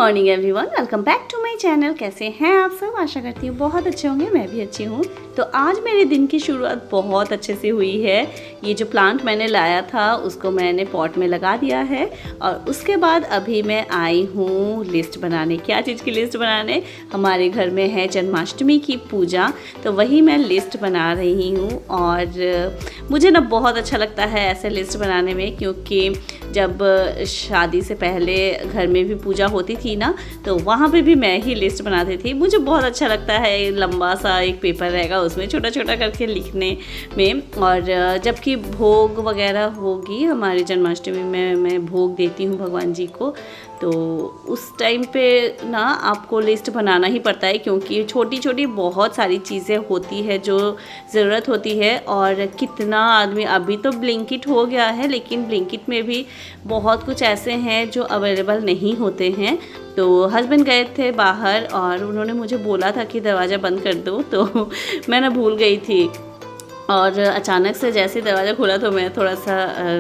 Morning everyone, welcome back to my channel. कैसे हैं आप सब? आशा करती हूँ बहुत अच्छे होंगे। मैं भी अच्छी हूँ। तो आज मेरे दिन की शुरुआत बहुत अच्छे से हुई है। ये जो प्लांट मैंने लाया था उसको मैंने पॉट में लगा दिया है और उसके बाद अभी मैं आई हूँ लिस्ट बनाने। क्या चीज़ की लिस्ट बनाने? हमारे घर में है जन्माष्टमी की पूजा, तो वही मैं लिस्ट बना रही हूँ। और मुझे ना बहुत अच्छा लगता है ऐसे लिस्ट बनाने में, क्योंकि जब शादी से पहले घर में भी पूजा होती थी ना, तो वहाँ पे भी मैं ही लिस्ट बनाती थी। मुझे बहुत अच्छा लगता है, लंबा सा एक पेपर रहेगा उसमें छोटा छोटा करके लिखने में। और जबकि भोग वगैरह होगी हमारी जन्माष्टमी में, मैं भोग देती हूँ भगवान जी को, तो उस टाइम पे ना आपको लिस्ट बनाना ही पड़ता है, क्योंकि छोटी छोटी बहुत सारी चीज़ें होती है जो ज़रूरत होती है। और कितना आदमी, अभी तो ब्लिंकिट हो गया है, लेकिन ब्लिंकिट में भी बहुत कुछ ऐसे हैं जो अवेलेबल नहीं होते हैं। तो हस्बैंड गए थे बाहर और उन्होंने मुझे बोला था कि दरवाज़ा बंद कर दो, तो मैं ना भूल गई थी। और अचानक से जैसे दरवाज़ा खुला तो मैं थोड़ा सा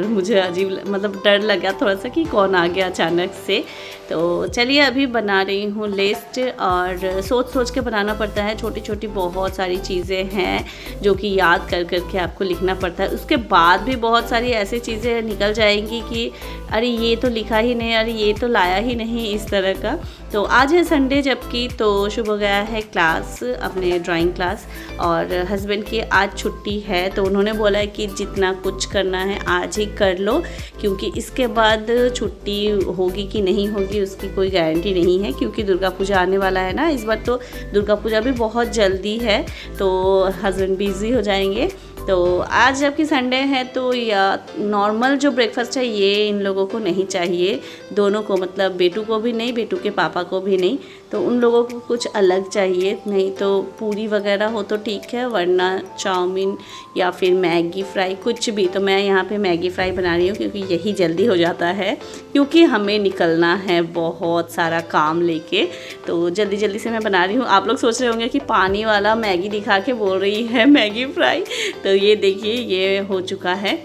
मुझे अजीब, मतलब डर लगा थोड़ा सा कि कौन आ गया अचानक से। तो चलिए अभी बना रही हूँ लिस्ट, और सोच सोच के बनाना पड़ता है। छोटी छोटी बहुत सारी चीज़ें हैं जो कि याद कर कर के आपको लिखना पड़ता है। उसके बाद भी बहुत सारी ऐसी चीज़ें निकल जाएंगी कि अरे ये तो लिखा ही नहीं, अरे ये तो लाया ही नहीं, इस तरह का। तो आज है संडे, जबकि तो शुभ हो गया है क्लास, अपने ड्राइंग क्लास, और हस्बैंड की आज छुट्टी है। तो उन्होंने बोला है कि जितना कुछ करना है आज ही कर लो, क्योंकि इसके बाद छुट्टी होगी कि नहीं होगी उसकी कोई गारंटी नहीं है, क्योंकि दुर्गा पूजा आने वाला है ना। इस बार तो दुर्गा पूजा भी बहुत जल्दी है, तो हस्बैंड बिज़ी हो जाएंगे। तो आज जबकि संडे है, तो या नॉर्मल जो ब्रेकफास्ट है ये इन लोगों को नहीं चाहिए, दोनों को, मतलब बेटू को भी नहीं, बेटू के पापा को भी नहीं। तो उन लोगों को कुछ अलग चाहिए, नहीं तो पूरी वगैरह हो तो ठीक है, वरना चाउमीन या फिर मैगी फ्राई, कुछ भी। तो मैं यहाँ पे मैगी फ्राई बना रही हूँ, क्योंकि यही जल्दी हो जाता है, क्योंकि हमें निकलना है बहुत सारा काम लेके। तो जल्दी जल्दी से मैं बना रही हूँ। आप लोग सोच रहे होंगे कि पानी वाला मैगी दिखा के बोल रही है मैगी फ्राई। तो ये देखिए ये हो चुका है,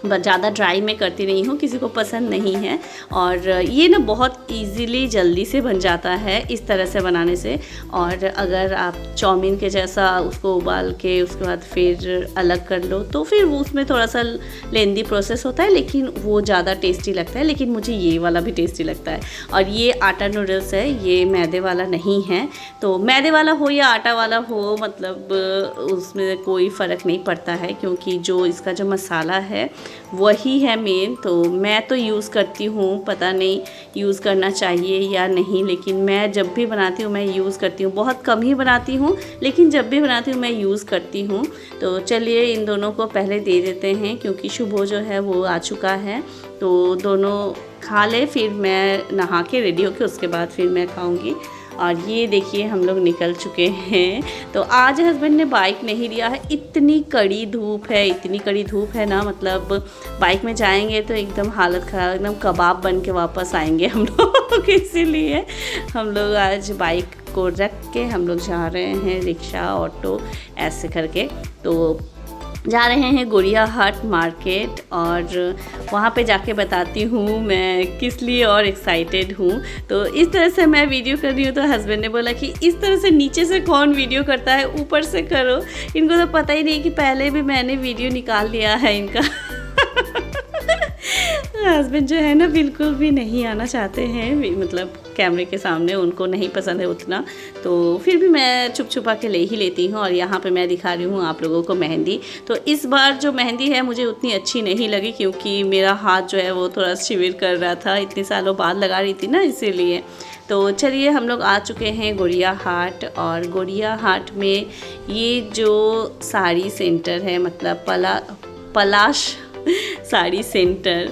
बस ज़्यादा ड्राई मैं करती नहीं हूँ, किसी को पसंद नहीं है। और ये ना बहुत इजीली जल्दी से बन जाता है इस तरह से बनाने से। और अगर आप चाउमीन के जैसा उसको उबाल के उसके बाद फिर अलग कर लो, तो फिर वो उसमें थोड़ा सा लेंदी प्रोसेस होता है, लेकिन वो ज़्यादा टेस्टी लगता है। लेकिन मुझे ये वाला भी टेस्टी लगता है। और ये आटा नूडल्स है, ये मैदे वाला नहीं है। तो मैदे वाला हो या आटा वाला हो, मतलब उसमें कोई फ़र्क नहीं पड़ता है, क्योंकि जो इसका जो मसाला है वही है मेन। तो मैं तो यूज़ करती हूँ, पता नहीं यूज़ करना चाहिए या नहीं, लेकिन मैं जब भी बनाती हूँ मैं यूज़ करती हूँ। बहुत कम ही बनाती हूँ, लेकिन जब भी बनाती हूँ मैं यूज़ करती हूँ। तो चलिए इन दोनों को पहले दे देते हैं, क्योंकि शुभ जो है वो आ चुका है। तो दोनों खा ले, फिर मैं नहा के रेडी होके उसके बाद फिर मैं खाऊँगी। और ये देखिए हम लोग निकल चुके हैं। तो आज हस्बैंड ने बाइक नहीं लिया है, इतनी कड़ी धूप है, इतनी कड़ी धूप है ना, मतलब बाइक में जाएंगे तो एकदम हालत ख़राब, एकदम कबाब बन के वापस आएंगे हम लोग। इसीलिए हम लोग आज बाइक को रख के हम लोग जा रहे हैं, रिक्शा ऑटो ऐसे करके। तो जा रहे हैं गोरिया हाट मार्केट, और वहाँ पे जाके बताती हूँ मैं किस लिए और एक्साइटेड हूँ। तो इस तरह से मैं वीडियो कर रही हूँ, तो हस्बैंड ने बोला कि इस तरह से नीचे से कौन वीडियो करता है, ऊपर से करो। इनको तो पता ही नहीं कि पहले भी मैंने वीडियो निकाल लिया है इनका। हस्बैंड जो है ना बिल्कुल भी नहीं आना चाहते हैं, मतलब कैमरे के सामने उनको नहीं पसंद है उतना। तो फिर भी मैं छुप छुपा के ले ही लेती हूँ। और यहाँ पे मैं दिखा रही हूँ आप लोगों को मेहंदी। तो इस बार जो मेहंदी है मुझे उतनी अच्छी नहीं लगी, क्योंकि मेरा हाथ जो है वो थोड़ा शिविर कर रहा था, इतने सालों बाद लगा रही थी ना, इसीलिए। तो चलिए हम लोग आ चुके हैं गोरिया हाट। और गोरिया हाट में ये जो साड़ी सेंटर है, मतलब पलाश साड़ी सेंटर,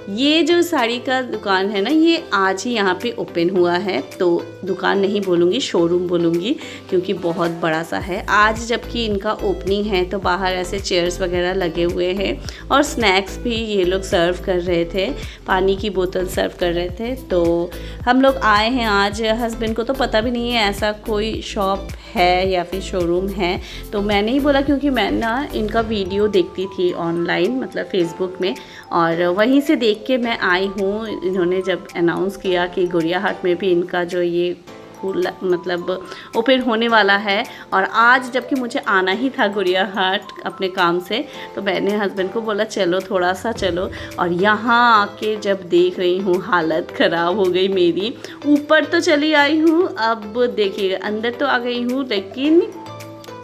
ये जो साड़ी का दुकान है ना, ये आज ही यहाँ पे ओपन हुआ है। तो दुकान नहीं बोलूँगी, शोरूम बोलूँगी, क्योंकि बहुत बड़ा सा है। आज जबकि इनका ओपनिंग है, तो बाहर ऐसे चेयर्स वगैरह लगे हुए हैं, और स्नैक्स भी ये लोग सर्व कर रहे थे, पानी की बोतल सर्व कर रहे थे। तो हम लोग आए हैं आज। हस्बैंड को तो पता भी नहीं है ऐसा कोई शॉप है या फिर शोरूम है। तो मैंने ही बोला, क्योंकि मैं ना इनका वीडियो देखती थी ऑनलाइन, मतलब फेसबुक में, और वहीं से देख देख के मैं आई हूँ। इन्होंने जब अनाउंस किया कि गुड़िया हाट में भी इनका जो ये मतलब ओपन होने वाला है, और आज जबकि मुझे आना ही था गुड़िया हाट अपने काम से, तो मैंने हस्बैंड को बोला चलो थोड़ा सा चलो। और यहाँ आके जब देख रही हूँ हालत ख़राब हो गई मेरी। ऊपर तो चली आई हूँ, अब देखिए अंदर तो आ गई हूँ, लेकिन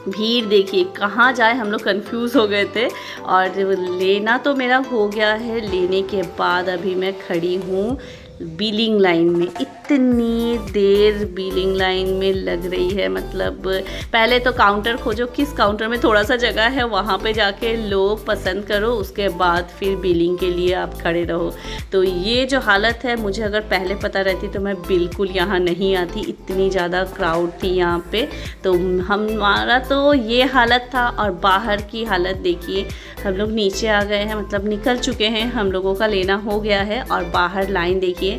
भीड़ देखिए कहाँ जाए, हम लोग कंफ्यूज हो गए थे। और लेना तो मेरा हो गया है, लेने के बाद अभी मैं खड़ी हूँ बिलिंग लाइन में। इतनी देर बिलिंग लाइन में लग रही है, मतलब पहले तो काउंटर खोजो, किस काउंटर में थोड़ा सा जगह है वहाँ पे जाके लो, पसंद करो, उसके बाद फिर बिलिंग के लिए आप खड़े रहो। तो ये जो हालत है, मुझे अगर पहले पता रहती तो मैं बिल्कुल यहाँ नहीं आती, इतनी ज़्यादा क्राउड थी यहाँ पे। तो हमारा तो ये हालत था, और बाहर की हालत देखिए, हम लोग नीचे आ गए हैं, मतलब निकल चुके हैं, हम लोगों का लेना हो गया है। और बाहर लाइन देखिए,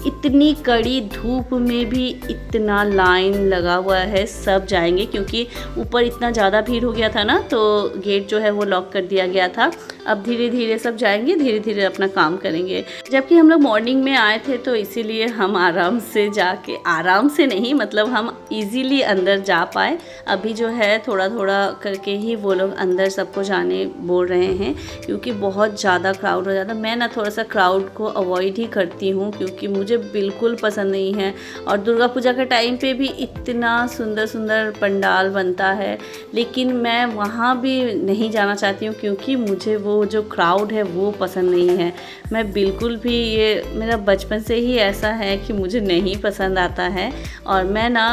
इतनी कड़ी धूप में भी इतना लाइन लगा हुआ है। सब जाएंगे क्योंकि ऊपर इतना ज़्यादा भीड़ हो गया था ना, तो गेट जो है वो लॉक कर दिया गया था। अब धीरे धीरे सब जाएंगे, धीरे धीरे अपना काम करेंगे। जबकि हम लोग मॉर्निंग में आए थे, तो इसीलिए हम आराम से जाके, आराम से नहीं मतलब हम इजीली अंदर जा पाए। अभी जो है थोड़ा थोड़ा करके ही वो लोग अंदर सबको जाने बोल रहे हैं, क्योंकि बहुत ज़्यादा क्राउड हो जाता है। मैं ना थोड़ा सा क्राउड को अवॉइड ही करती हूँ, क्योंकि मुझे बिल्कुल पसंद नहीं है। और दुर्गा पूजा के टाइम पे भी इतना सुंदर सुंदर पंडाल बनता है, लेकिन मैं वहाँ भी नहीं जाना चाहती हूँ, क्योंकि मुझे वो जो क्राउड है वो पसंद नहीं है। मैं बिल्कुल भी, ये मेरा बचपन से ही ऐसा है कि मुझे नहीं पसंद आता है। और मैं ना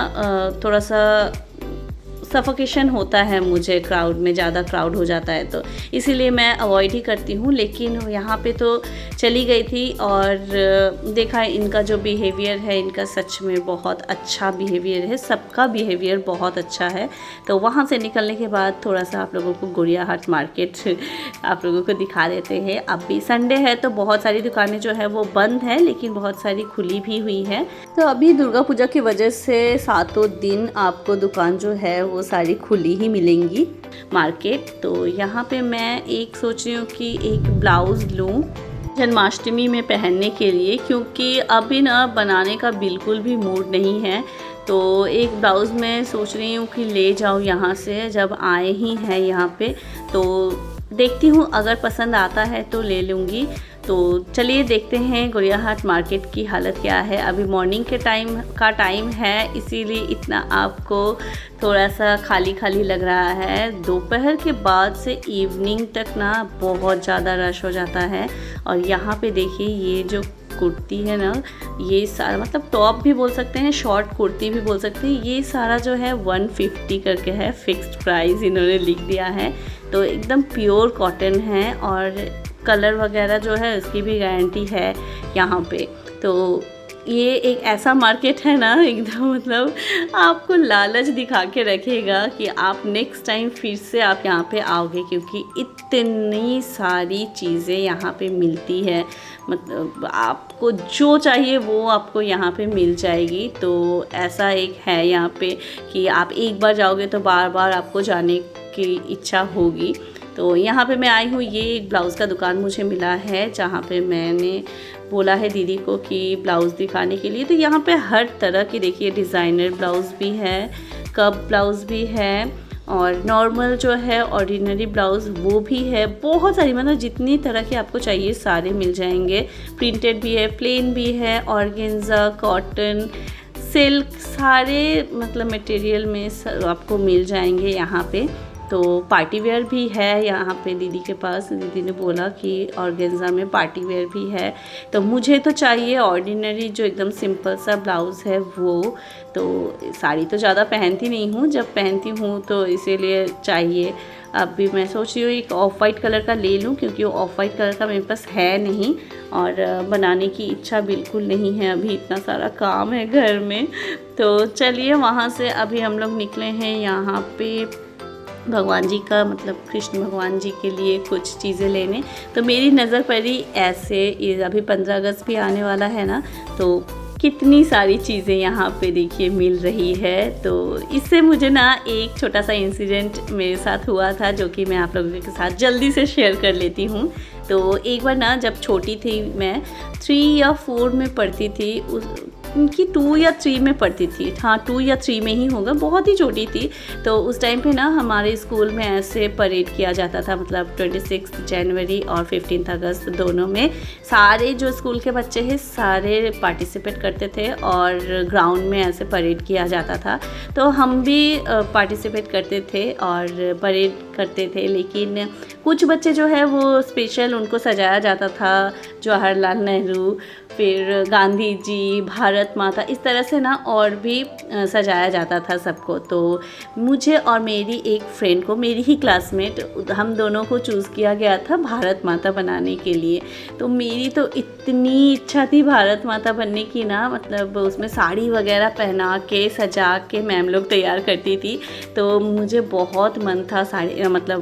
थोड़ा सा सफोकेशन होता है मुझे, क्राउड में ज़्यादा क्राउड हो जाता है, तो इसीलिए मैं अवॉइड ही करती हूँ। लेकिन यहाँ पे तो चली गई थी, और देखा इनका जो बिहेवियर है, इनका सच में बहुत अच्छा बिहेवियर है, सबका बिहेवियर बहुत अच्छा है। तो वहाँ से निकलने के बाद थोड़ा सा आप लोगों को गुड़िया हाट मार्केट आप लोगों को दिखा देते हैं। अब भी संडे है, तो बहुत सारी दुकानें जो है वो बंद है, लेकिन बहुत सारी खुली भी हुई है। तो अभी दुर्गा पूजा की वजह से 7 दिन आपको दुकान जो है वो सारी खुली ही मिलेंगी मार्केट। तो यहाँ पे मैं एक सोच रही हूँ कि एक ब्लाउज़ लूँ जन्माष्टमी में पहनने के लिए, क्योंकि अभी ना बनाने का बिल्कुल भी मूड नहीं है। तो एक ब्लाउज़ मैं सोच रही हूँ कि ले जाऊँ यहाँ से, जब आए ही हैं यहाँ पे, तो देखती हूँ अगर पसंद आता है तो ले लूँगी। तो चलिए देखते हैं गुड़िया हाट मार्केट की हालत क्या है। अभी मॉर्निंग के टाइम है, इसीलिए इतना आपको थोड़ा सा खाली खाली लग रहा है। दोपहर के बाद से इवनिंग तक ना बहुत ज़्यादा रश हो जाता है। और यहाँ पे देखिए ये जो कुर्ती है ना, ये सारा मतलब टॉप भी बोल सकते हैं, शॉर्ट कुर्ती भी बोल सकते हैं, ये सारा जो है 150 करके है, फिक्स्ड प्राइस इन्होंने लिख दिया है। तो एकदम प्योर कॉटन है, और कलर वगैरह जो है उसकी भी गारंटी है यहाँ पे। तो ये एक ऐसा मार्केट है ना, एकदम मतलब आपको लालच दिखा के रखेगा कि आप नेक्स्ट टाइम फिर से आप यहाँ पे आओगे, क्योंकि इतनी सारी चीज़ें यहाँ पे मिलती है। मतलब आपको जो चाहिए वो आपको यहाँ पे मिल जाएगी। तो ऐसा एक है यहाँ पे कि आप एक बार जाओगे तो बार बार आपको जाने की इच्छा होगी। तो यहाँ पे मैं आई हूँ, ये एक ब्लाउज़ का दुकान मुझे मिला है, जहाँ पे मैंने बोला है दीदी को कि ब्लाउज़ दिखाने के लिए। तो यहाँ पे हर तरह की देखिए डिज़ाइनर ब्लाउज़ भी है, कप ब्लाउज़ भी है, और नॉर्मल जो है ऑर्डिनरी ब्लाउज़ वो भी है। बहुत सारी मतलब जितनी तरह के आपको चाहिए सारे मिल जाएंगे। प्रिंटेड भी है, प्लेन भी है, ऑर्गेन्जा, कॉटन, सिल्क, सारे मतलब मटेरियल में आपको मिल जाएंगे यहाँ पे। तो पार्टी वेयर भी है यहाँ पे दीदी के पास। दीदी ने बोला कि ऑर्गेन्जा में पार्टी वेयर भी है। तो मुझे तो चाहिए ऑर्डिनरी जो एकदम सिंपल सा ब्लाउज़ है वो। तो साड़ी तो ज़्यादा पहनती नहीं हूँ, जब पहनती हूँ तो इसीलिए चाहिए। अभी मैं सोच रही हूँ एक ऑफ वाइट कलर का ले लूँ, क्योंकि वो ऑफ वाइट कलर का मेरे पास है नहीं, और बनाने की इच्छा बिल्कुल नहीं है, अभी इतना सारा काम है घर में। तो चलिए वहाँ से अभी हम लोग निकले हैं यहाँ पे भगवान जी का, मतलब कृष्ण भगवान जी के लिए कुछ चीज़ें लेने। तो मेरी नज़र पड़ी ऐसे, ये अभी 15 अगस्त भी आने वाला है ना, तो कितनी सारी चीज़ें यहाँ पे देखिए मिल रही है। तो इससे मुझे ना एक छोटा सा इंसिडेंट मेरे साथ हुआ था, जो कि मैं आप लोगों के साथ जल्दी से शेयर कर लेती हूँ। तो एक बार ना जब छोटी थी मैं 3 या 4 में पढ़ती थी, उनकी 2 या 3 में पढ़ती थी, हाँ 2 या 3 में ही होगा, बहुत ही छोटी थी। तो उस टाइम पे ना हमारे स्कूल में ऐसे परेड किया जाता था, मतलब 26 जनवरी और 15 अगस्त दोनों में सारे जो स्कूल के बच्चे हैं सारे पार्टिसिपेट करते थे और ग्राउंड में ऐसे परेड किया जाता था। तो हम भी पार्टिसिपेट करते थे और परेड करते थे, लेकिन कुछ बच्चे जो है वो स्पेशल उनको सजाया जाता था, जवाहरलाल नेहरू, फिर गांधी जी, भारत माता, इस तरह से ना और भी सजाया जाता था सबको। तो मुझे और मेरी एक फ्रेंड को, मेरी ही क्लासमेट, हम दोनों को चूज़ किया गया था भारत माता बनाने के लिए। तो मेरी तो इतनी इच्छा थी भारत माता बनने की ना, मतलब उसमें साड़ी वगैरह पहना के सजा के मैम लोग तैयार करती थी। तो मुझे बहुत मन था साड़ी मतलब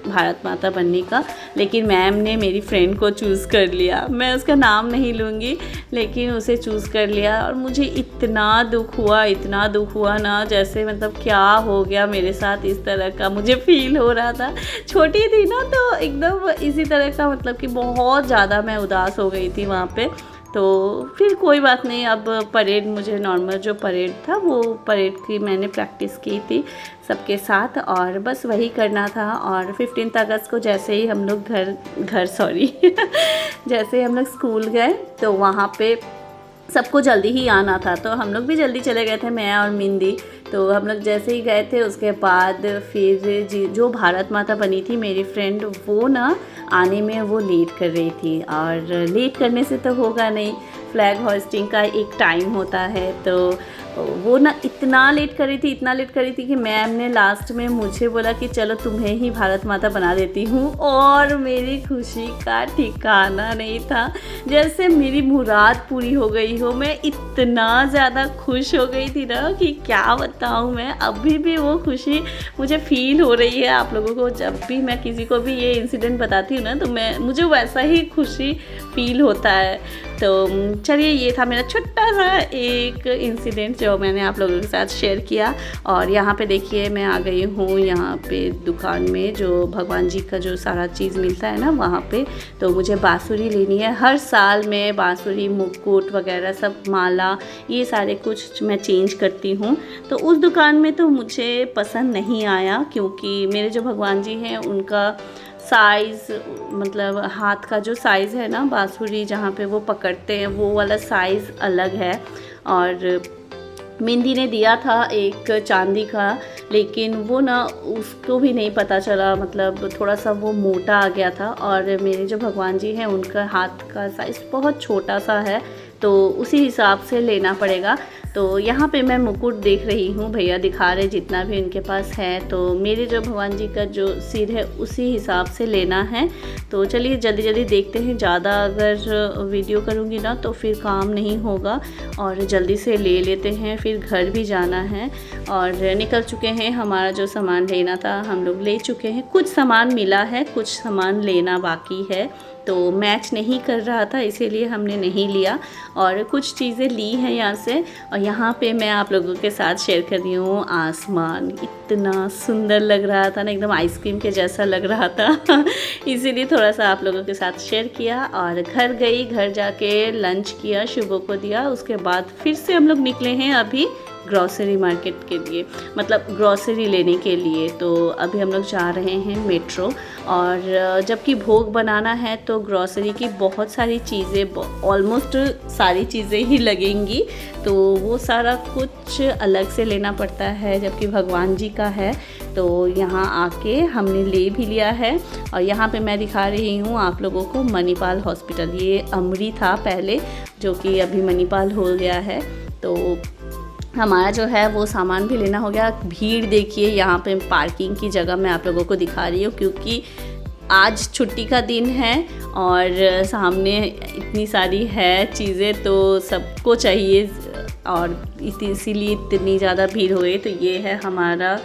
भारत माता बनने का, लेकिन मैम ने मेरी फ्रेंड को चूज़ कर लिया। मैं उसका नाम नहीं लूँगी, लेकिन उसे चूज़ कर लिया और मुझे इतना दुख हुआ ना, जैसे मतलब क्या हो गया मेरे साथ, इस तरह का मुझे फील हो रहा था। छोटी थी ना तो एकदम इसी तरह का, मतलब कि बहुत ज़्यादा मैं उदास हो गई थी वहाँ पे। तो फिर कोई बात नहीं, अब परेड, मुझे नॉर्मल जो परेड था वो परेड की मैंने प्रैक्टिस की थी सबके साथ और बस वही करना था। और 15 अगस्त को जैसे ही हम लोग जैसे ही हम लोग स्कूल गए तो वहाँ पे सबको जल्दी ही आना था, तो हम लोग भी जल्दी चले गए थे, मैं और मिंदी। तो हम लोग जैसे ही गए थे उसके बाद फिर जो भारत माता बनी थी मेरी फ्रेंड, वो ना आने में वो लेट कर रही थी, और लेट करने से तो होगा नहीं, फ्लैग होस्टिंग का एक टाइम होता है। तो वो ना इतना लेट कर रही थी कि मैम ने लास्ट में मुझे बोला कि चलो तुम्हें ही भारत माता बना देती हूँ, और मेरी खुशी का ठिकाना नहीं था, जैसे मेरी मुराद पूरी हो गई हो। मैं इतना ज़्यादा खुश हो गई थी ना कि क्या बताऊँ मैं, अभी भी वो खुशी मुझे फील हो रही है। आप लोगों को जब भी मैं किसी को भी ये इंसिडेंट बताती हूँ ना तो मुझे वैसा ही खुशी फील होता है। तो चलिए, ये था मेरा छोटा सा एक इंसिडेंट जो मैंने आप लोगों के साथ शेयर किया। और यहाँ पे देखिए मैं आ गई हूँ यहाँ पे दुकान में, जो भगवान जी का जो सारा चीज़ मिलता है ना वहाँ पे। तो मुझे बांसुरी लेनी है, हर साल मैं बांसुरी, मुकुट वगैरह सब, माला, ये सारे कुछ मैं चेंज करती हूँ। तो उस दुकान में तो मुझे पसंद नहीं आया, क्योंकि मेरे जो भगवान जी हैं उनका साइज़, मतलब हाथ का जो साइज़ है ना बांसुरी जहाँ पे वो पकड़ते हैं वो वाला साइज़ अलग है। और मिंदी ने दिया था एक चांदी का, लेकिन वो ना उसको भी नहीं पता चला, मतलब थोड़ा सा वो मोटा आ गया था। और मेरे जो भगवान जी हैं उनका हाथ का साइज़ बहुत छोटा सा है, तो उसी हिसाब से लेना पड़ेगा। तो यहाँ पे मैं मुकुट देख रही हूँ, भैया दिखा रहे जितना भी उनके पास है। तो मेरे जो भगवान जी का जो सिर है उसी हिसाब से लेना है। तो चलिए जल्दी जल्दी देखते हैं, ज़्यादा अगर वीडियो करूँगी ना तो फिर काम नहीं होगा, और जल्दी से ले लेते हैं, फिर घर भी जाना है। और निकल चुके हैं, हमारा जो सामान लेना था हम लोग ले चुके हैं। कुछ सामान मिला है, कुछ सामान लेना बाकी है, तो मैच नहीं कर रहा था इसीलिए हमने नहीं लिया, और कुछ चीज़ें ली हैं यहाँ से। और यहाँ पे मैं आप लोगों के साथ शेयर कर रही हूँ आसमान, इतना सुंदर लग रहा था ना, एकदम आइसक्रीम के जैसा लग रहा था इसीलिए थोड़ा सा आप लोगों के साथ शेयर किया। और घर गई, घर जाके लंच किया, शुभो को दिया, उसके बाद फिर से हम लोग निकले हैं अभी ग्रॉसरी मार्केट के लिए, मतलब ग्रॉसरी लेने के लिए। तो अभी हम लोग जा रहे हैं मेट्रो, और जबकि भोग बनाना है तो ग्रॉसरी की बहुत सारी चीज़ें, ऑलमोस्ट सारी चीज़ें ही लगेंगी, तो वो सारा कुछ अलग से लेना पड़ता है, जबकि भगवान जी का है। तो यहाँ आके हमने ले भी लिया है। और यहाँ पे मैं दिखा रही हूँ आप लोगों को मणिपाल हॉस्पिटल, ये अमरी था पहले, जो कि अभी मणिपाल हो गया है। तो हमारा जो है वो सामान भी लेना हो गया। भीड़ देखिए यहाँ पे, पार्किंग की जगह मैं आप लोगों को दिखा रही हूँ, क्योंकि आज छुट्टी का दिन है और सामने इतनी सारी है चीज़ें, तो सबको चाहिए, और इसीलिए इतनी ज़्यादा भीड़ हो गई। तो ये है हमारा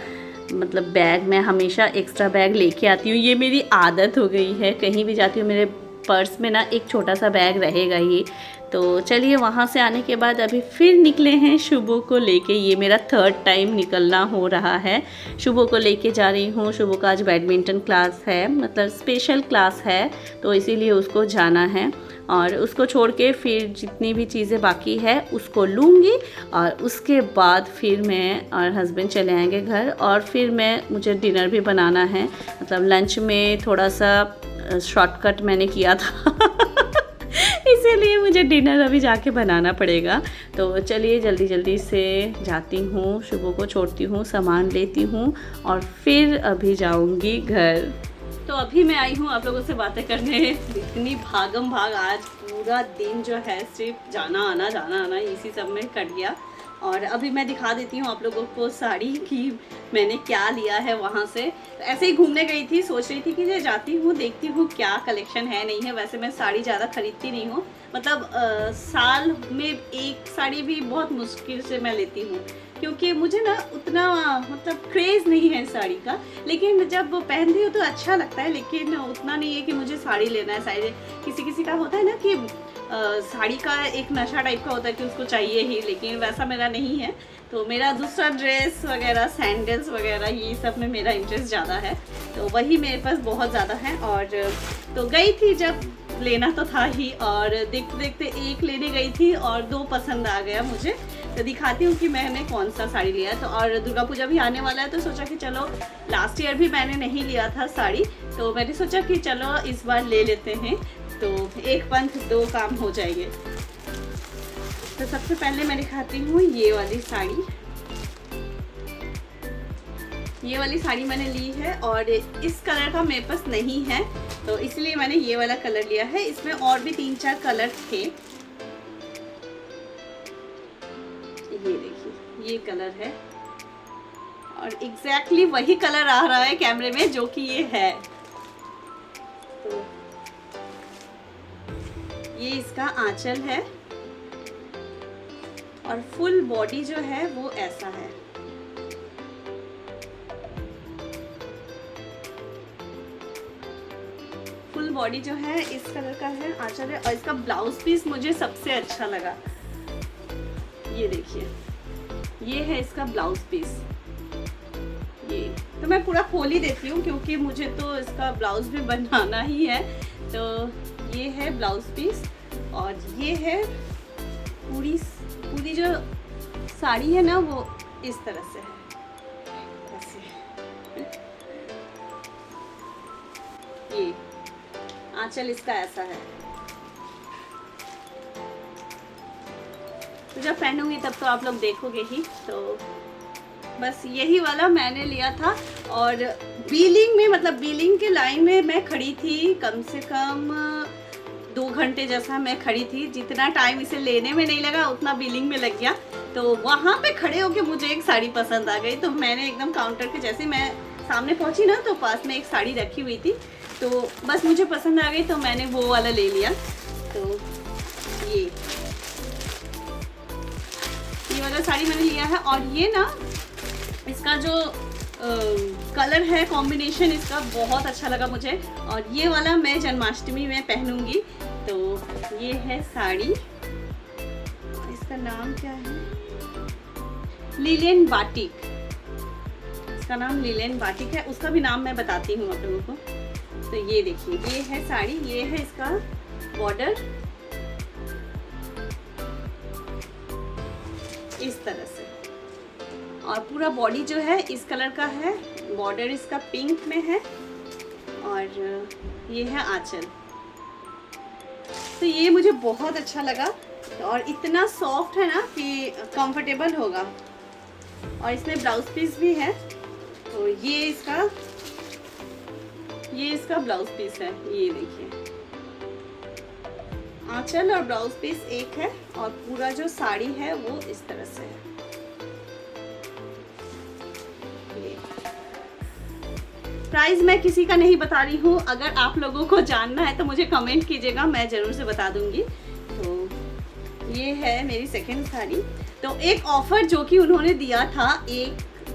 मतलब बैग, मैं हमेशा एक्स्ट्रा बैग लेके आती हूँ, ये मेरी आदत हो गई है, कहीं भी जाती हूँ मेरे पर्स में ना एक छोटा सा बैग रहेगा ही। तो चलिए वहाँ से आने के बाद अभी फिर निकले हैं शुभो को लेके। ये मेरा 3rd टाइम निकलना हो रहा है। शुभो को लेके जा रही हूँ। शुभो का आज बैडमिंटन क्लास है, मतलब स्पेशल क्लास है, तो इसीलिए उसको जाना है। और उसको छोड़ के फिर जितनी भी चीज़ें बाकी है उसको लूँगी और उसके बाद फिर मैं और हस्बैंड चले आएंगे घर। और फिर मुझे डिनर भी बनाना है, मतलब लंच में थोड़ा सा शॉर्टकट मैंने किया था इसीलिए मुझे डिनर अभी जाके बनाना पड़ेगा। तो चलिए जल्दी जल्दी से जाती हूँ, शुभो को छोड़ती हूँ, सामान लेती हूँ और फिर अभी जाऊँगी घर। तो अभी मैं आई हूँ आप लोगों से बातें करने। इतनी भागम भाग, आज पूरा दिन जो है सिर्फ जाना आना इसी सब में कट गया। और अभी मैं दिखा देती हूँ आप लोगों को साड़ी की मैंने क्या लिया है वहाँ से। तो ऐसे ही घूमने गई थी, सोच रही थी कि जाती हूँ देखती हूँ क्या कलेक्शन है नहीं है। वैसे मैं साड़ी ज़्यादा खरीदती नहीं हूँ, मतलब साल में एक साड़ी भी बहुत मुश्किल से मैं लेती हूँ, क्योंकि मुझे ना उतना मतलब क्रेज़ नहीं है साड़ी का। लेकिन जब पहनती हूँ तो अच्छा लगता है, लेकिन उतना नहीं है कि मुझे साड़ी लेना है। साड़ी किसी किसी का होता है ना कि साड़ी का एक नशा टाइप का होता है कि उसको चाहिए ही, लेकिन वैसा मेरा नहीं है। तो मेरा दूसरा ड्रेस वगैरह, सैंडल्स वगैरह, ये सब में मेरा इंटरेस्ट ज़्यादा है, तो वही मेरे पास बहुत ज़्यादा है। और तो गई थी, जब लेना तो था ही, और देखते देखते एक लेने गई थी और 2 पसंद आ गया मुझे। तो दिखाती हूँ कि मैंने कौन सा साड़ी लिया। तो और दुर्गा पूजा भी आने वाला है, तो सोचा कि चलो, लास्ट ईयर भी मैंने नहीं लिया था साड़ी, तो मैंने सोचा कि चलो इस बार ले लेते हैं, तो एक पंथ 2 काम हो जाएंगे। तो सबसे पहले मैं दिखाती हूँ ये वाली साड़ी। ये वाली साड़ी मैंने ली है और इस कलर का मेरे पास नहीं है, तो इसलिए मैंने ये वाला कलर लिया है। इसमें और भी 3-4 कलर थे। ये देखिए, ये कलर है और एग्जैक्टली वही कलर आ रहा है कैमरे में जो कि ये है। तो ये इसका आंचल है और फुल बॉडी जो है वो ऐसा है। फुल बॉडी जो है इस कलर का है, आंचल है। और इसका ब्लाउज पीस मुझे सबसे अच्छा लगा। ये देखिए, ये है इसका ब्लाउज पीस। ये तो मैं पूरा खोल ही देती हूँ क्योंकि मुझे तो इसका ब्लाउज भी बनाना ही है। तो ये है ब्लाउज पीस और ये है पूरी जो साड़ी है ना, वो इस तरह से है, ऐसे। ये आंचल इसका ऐसा है। तो जब पहनूंगी तब तो आप लोग देखोगे ही। तो बस यही वाला मैंने लिया था। और बीलिंग में, मतलब बीलिंग के लाइन में मैं खड़ी थी, कम से कम 2 घंटे जैसा मैं खड़ी थी। जितना टाइम इसे लेने में नहीं लगा उतना बिलिंग में लग गया। तो वहाँ पे खड़े होके मुझे एक साड़ी पसंद आ गई, तो मैंने एकदम काउंटर के जैसे मैं सामने पहुँची ना, तो पास में एक साड़ी रखी हुई थी, तो बस मुझे पसंद आ गई, तो मैंने वो वाला ले लिया। तो ये वाला साड़ी मैंने लिया है। और ये ना, इसका जो कलर है, कॉम्बिनेशन इसका बहुत अच्छा लगा मुझे। और ये वाला मैं जन्माष्टमी में पहनूंगी। तो ये है साड़ी, इसका नाम क्या है, लिलेन बाटिक। इसका नाम लिलेन बाटिक है, उसका भी नाम मैं बताती हूँ आप लोगों को। तो ये देखिए, ये है साड़ी, ये है इसका बॉर्डर इस तरह से। और पूरा बॉडी जो है इस कलर का है, बॉर्डर इसका पिंक में है और ये है आंचल। तो ये मुझे बहुत अच्छा लगा और इतना सॉफ्ट है ना कि कंफर्टेबल होगा। और इसमें ब्लाउज पीस भी है। तो ये इसका ब्लाउज पीस है। ये देखिए, आंचल और ब्लाउज पीस एक है और पूरा जो साड़ी है वो इस तरह से है। प्राइस मैं किसी का नहीं बता रही हूँ, अगर आप लोगों को जानना है तो मुझे कमेंट कीजिएगा, मैं ज़रूर से बता दूंगी। तो ये है मेरी सेकंड साड़ी। तो एक ऑफ़र जो कि उन्होंने दिया था,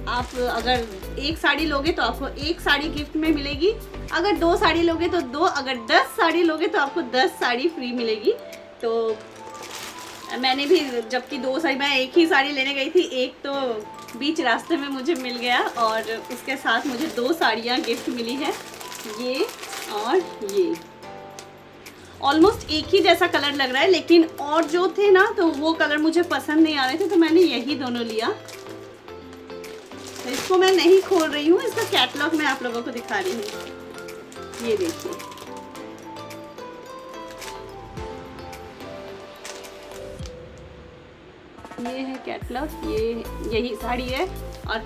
आप अगर एक साड़ी लोगे तो आपको एक साड़ी गिफ्ट में मिलेगी, अगर 2 साड़ी लोगे तो 2, अगर 10 साड़ी लोगे तो आपको 10 साड़ी फ्री मिलेगी। तो मैंने भी जबकि 2 साड़ी, मैं एक ही साड़ी लेने गई थी, एक तो बीच रास्ते में मुझे मिल गया और उसके साथ मुझे 2 साड़ियाँ गिफ्ट मिली है, ये और ये। ऑलमोस्ट एक ही जैसा कलर लग रहा है, लेकिन और जो थे ना तो वो कलर मुझे पसंद नहीं आ रहे थे, तो मैंने यही दोनों लिया। तो इसको मैं नहीं खोल रही हूँ, इसका कैटलॉग मैं आप लोगों को दिखा रही हूँ। ये देखिए, ये है कैटलॉग, ये यही साड़ी है और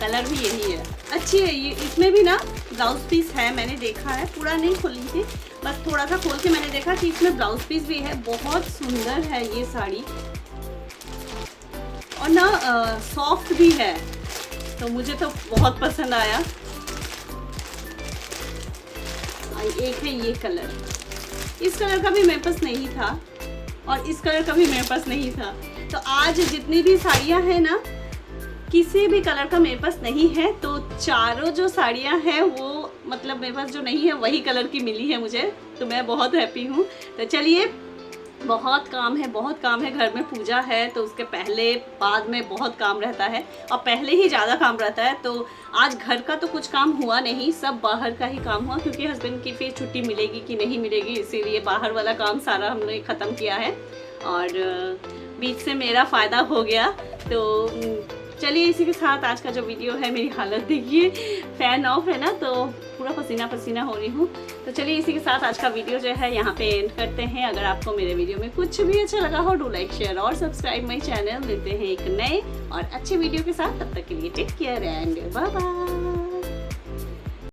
कलर भी यही है। अच्छी है ये। इसमें भी ना ब्लाउज पीस है, मैंने देखा है, पूरा नहीं खोली थी, बस थोड़ा सा खोल के मैंने देखा कि इसमें ब्लाउज पीस भी है। बहुत सुंदर है ये साड़ी और ना सॉफ्ट भी है, तो मुझे तो बहुत पसंद आया। एक है ये कलर, इस कलर का भी मेरे पास नहीं था और इस कलर का भी मेरे पास नहीं था। तो आज जितनी भी साड़ियाँ हैं ना, किसी भी कलर का मेरे पास नहीं है, तो चारों जो साड़ियाँ हैं वो मतलब मेरे पास जो नहीं है वही कलर की मिली है मुझे, तो मैं बहुत हैप्पी हूँ। तो चलिए, बहुत काम है, बहुत काम है। घर में पूजा है तो उसके पहले बाद में बहुत काम रहता है और पहले ही ज़्यादा काम रहता है। तो आज घर का तो कुछ काम हुआ नहीं, सब बाहर का ही काम हुआ, क्योंकि हस्बैंड की फिर छुट्टी मिलेगी कि नहीं मिलेगी, इसीलिए बाहर वाला काम सारा हमने ख़त्म किया है और बीच से मेरा फ़ायदा हो गया। तो चलिए, इसी के साथ आज का जो वीडियो है, मेरी हालत देखिए, फ़ैन ऑफ है ना तो पूरा पसीना पसीना हो रही हूँ। तो चलिए, इसी के साथ आज का वीडियो जो है यहाँ पे एंड करते हैं। अगर आपको मेरे वीडियो में कुछ भी अच्छा लगा हो, डू लाइक, शेयर और सब्सक्राइब माई चैनल। मिलते हैं एक नए और अच्छे वीडियो के साथ, तब तक के लिए take care and bye bye.